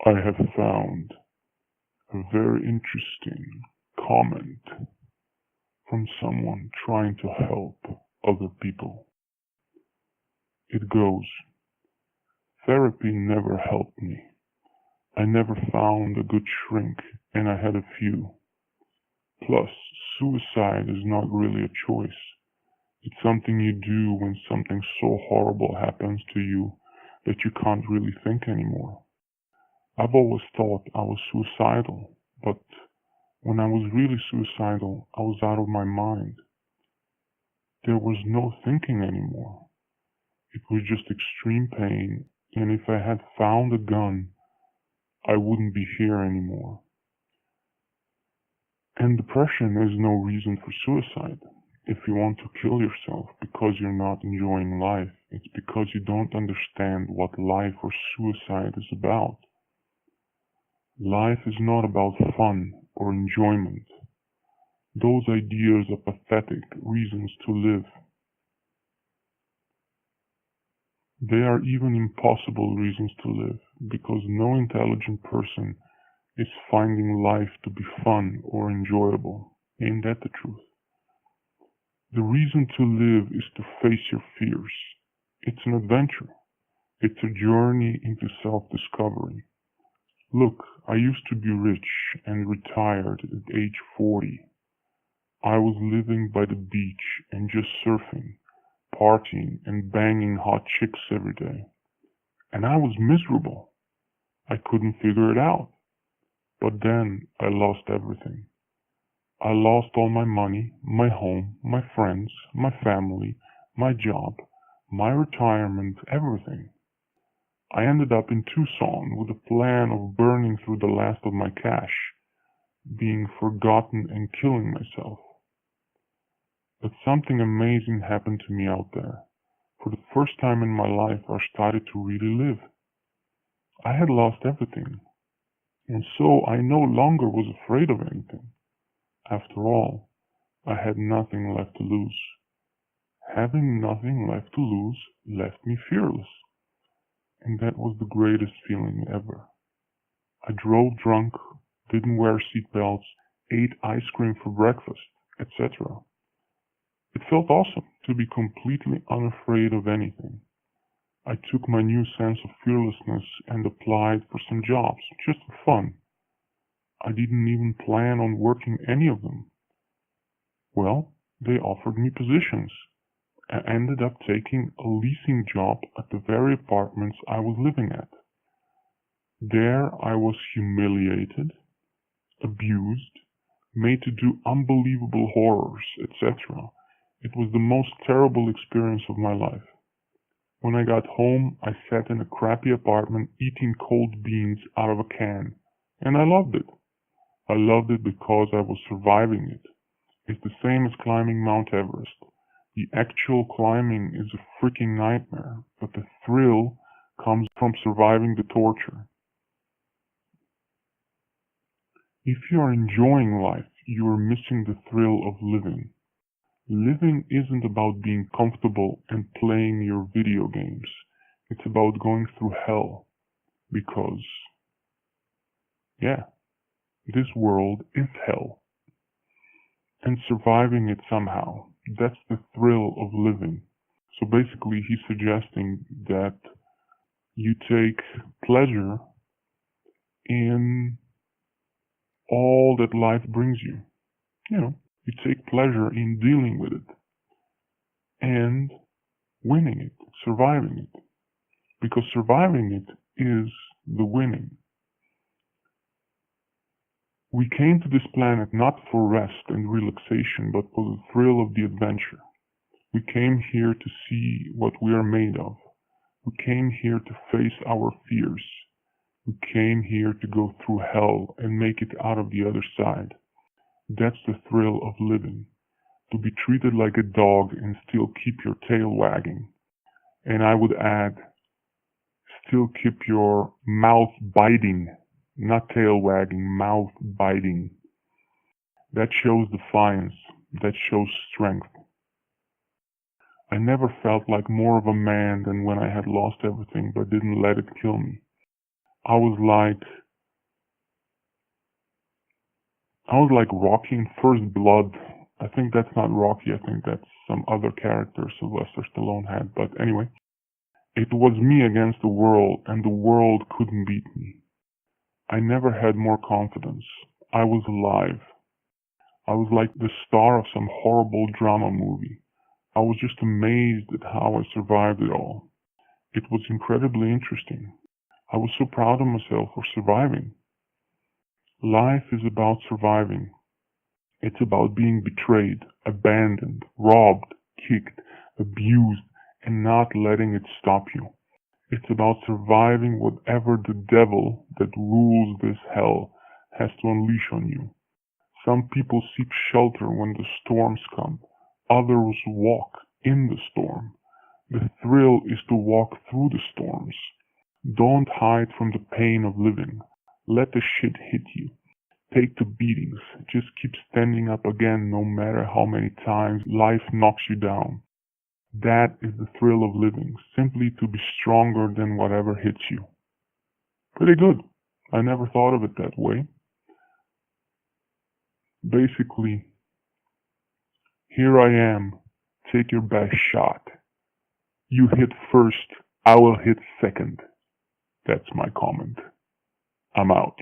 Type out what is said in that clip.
I have found a very interesting comment from someone trying to help other people. It goes, therapy never helped me. I never found a good shrink and I had a few. Plus, suicide is not really a choice. It's something you do when something so horrible happens to you that you can't really think anymore. I've always thought I was suicidal, but when I was really suicidal, I was out of my mind. There was no thinking anymore. It was just extreme pain, and if I had found a gun, I wouldn't be here anymore. And depression is no reason for suicide. If you want to kill yourself because you're not enjoying life, it's because you don't understand what life or suicide is about. Life is not about fun or enjoyment. Those ideas are pathetic reasons to live. They are even impossible reasons to live, because no intelligent person is finding life to be fun or enjoyable. Ain't that the truth? The reason to live is to face your fears. It's an adventure. It's a journey into self-discovery. Look, I used to be rich and retired at age 40. I was living by the beach and just surfing, partying and banging hot chicks every day. And I was miserable. I couldn't figure it out. But then I lost everything. I lost all my money, my home, my friends, my family, my job, my retirement, everything. I ended up in Tucson with a plan of burning through the last of my cash, being forgotten and killing myself. But something amazing happened to me out there. For the first time in my life, I started to really live. I had lost everything, and so I no longer was afraid of anything. After all, I had nothing left to lose. Having nothing left to lose left me fearless, and that was the greatest feeling ever. I drove drunk, didn't wear seatbelts, ate ice cream for breakfast, etc. It felt awesome to be completely unafraid of anything. I took my new sense of fearlessness and applied for some jobs, just for fun. I didn't even plan on working any of them. Well, they offered me positions. I ended up taking a leasing job at the very apartments I was living at. There I was humiliated, abused, made to do unbelievable horrors, etc. It was the most terrible experience of my life. When I got home, I sat in a crappy apartment eating cold beans out of a can, and I loved it. I loved it because I was surviving it. It's the same as climbing Mount Everest. The actual climbing is a freaking nightmare, but the thrill comes from surviving the torture. If you are enjoying life, you are missing the thrill of living. Living isn't about being comfortable and playing your video games. It's about going through hell. Because, yeah, this world is hell. And surviving it somehow. That's the thrill of living. So basically, he's suggesting that you take pleasure in all that life brings you. You know, you take pleasure in dealing with it and winning it, surviving it. Because surviving it is the winning. We came to this planet not for rest and relaxation, but for the thrill of the adventure. We came here to see what we are made of. We came here to face our fears. We came here to go through hell and make it out of the other side. That's the thrill of living. To be treated like a dog and still keep your tail wagging. And I would add, still keep your mouth biting. Not tail wagging, mouth biting. That shows defiance. That shows strength. I never felt like more of a man than when I had lost everything but didn't let it kill me. I was like Rocky in First Blood. I think that's not Rocky. I think that's some other character Sylvester Stallone had. But anyway, it was me against the world, and the world couldn't beat me. I never had more confidence. I was alive. I was like the star of some horrible drama movie. I was just amazed at how I survived it all. It was incredibly interesting. I was so proud of myself for surviving. Life is about surviving. It's about being betrayed, abandoned, robbed, kicked, abused, and not letting it stop you. It's about surviving whatever the devil that rules this hell has to unleash on you. Some people seek shelter when the storms come. Others walk in the storm. The thrill is to walk through the storms. Don't hide from the pain of living. Let the shit hit you. Take the beatings. Just keep standing up again no matter how many times life knocks you down. That is the thrill of living, simply to be stronger than whatever hits you. Pretty good. I never thought of it that way. Basically, here I am. Take your best shot. You hit first, I will hit second. That's my comment. I'm out.